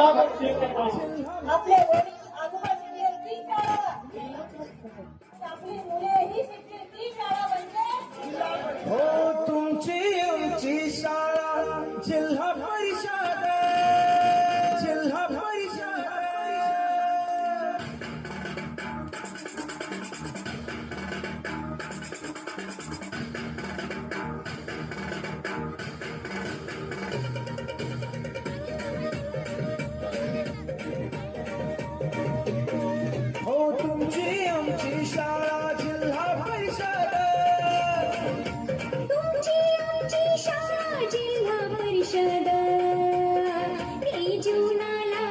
आपले वडील आजोबा शिकले ती शाळा, आपली मुले ही शिकली ती शाळा म्हणजे हो तुमची आमची शाळा जिल्हा परिषद, जिल्हा परिषद. हो तुमची आमची शाळा जिल्हा परिषद, तुमची आमची शाळा जिल्हा परिषद, हे जीवनाला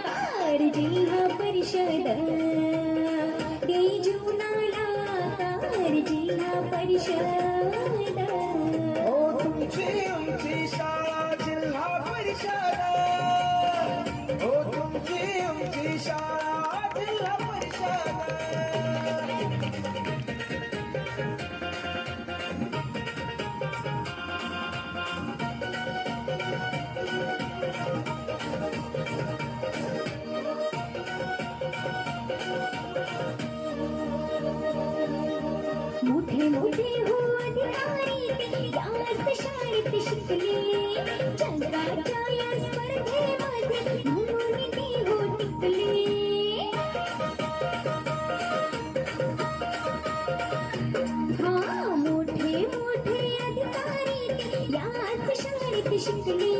कार जिल्हा परिषद, हे जीवनाला कार जिल्हा परिषद. हो तुमची आमची शाळा जिल्हा परिषद, हो तुमची आमची शाळा जिल्हा परिषद. मोठे मोठे हो अधिकारी ते याच शाळेत शिकले, जगाच्या या स्पर्धेमध्ये म्हणून ते हो टिकले. हा मोठे मोठे अधिकारी ते याच शाळेत शिकले,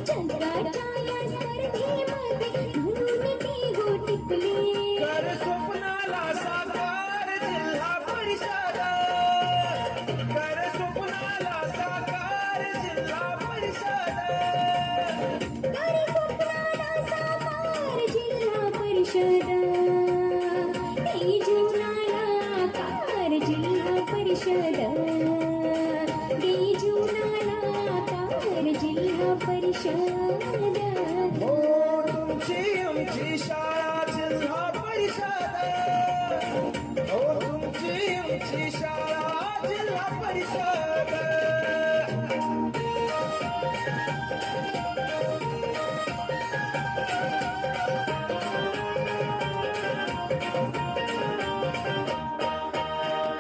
जगाच्या या स्पर्धेमध्ये म्हणून ते हो टिकले. कर स्वप्नाला साकार जिल्हा परिषद, कर स्वप्नाला साकार जिल्हा परिषद. करे स्वप्नाला साकार जिल्हा परिषद, हे जीवनाला कार जिल्हा परिषद, हे जीवनाला कार जिल्हा परिषद. हो तुमची आमची शाळा जिल्हा परिषद, हो तुमची आमची शाळा जिल्हा परिषद.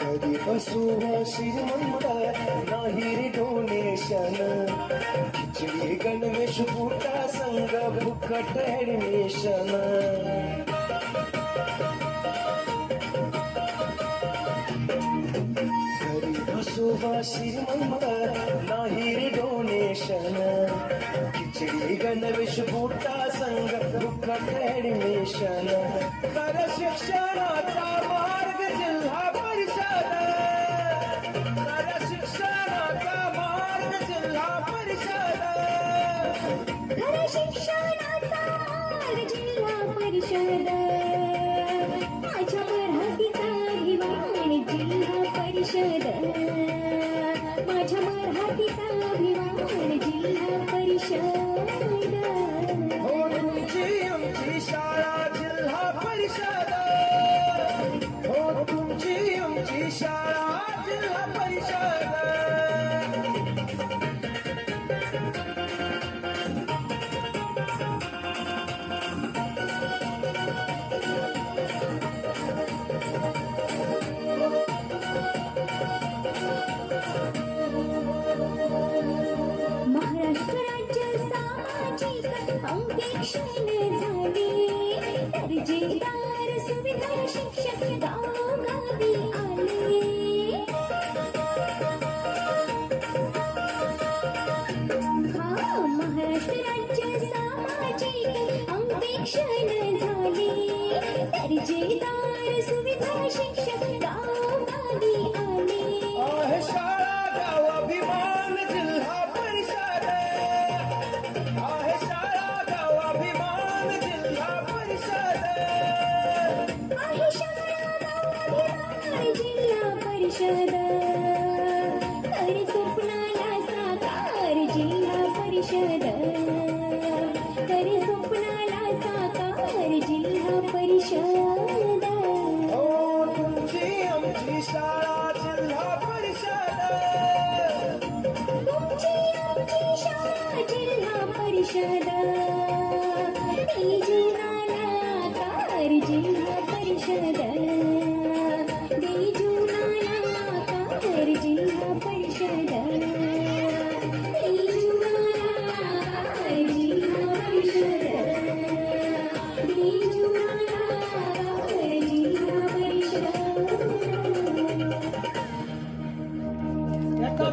कधी बसू श्रीमंत नाही रे डोनेशन, खिचडी गणवेश फुटा संग फुकट ऍडमिशन. घरी बसू श्रीमंत नाही रे डोनेशन, खिचडी गणवेश फुटा संग फुकट ऍडमिशन. कर शिक्षणाचा मार्ग जिल्हा परिषद, कर शिक्षणाचा मार्ग जिल्हा परिषद. खरं शिक्षणाचा मार्ग जिल्हा परिषद, माझ्या मराठीचा अभिमान जिल्हा परिषद, माझ्या मराठीचा अभिमान जिल्हा परिषद. हो तुमची आमची शाळा जिल्हा परिषद, हो तुमची आमची शाळा जिल्हा परिषद. महाराष्ट्र राज्य सामाजिक अंकेक्षण झाले, दर्जेदार सुविधा शिक्षक गावोगावी आले. हा महाराष्ट्र राज्य सामाजिक अंकेक्षण झाले, दर्जेदार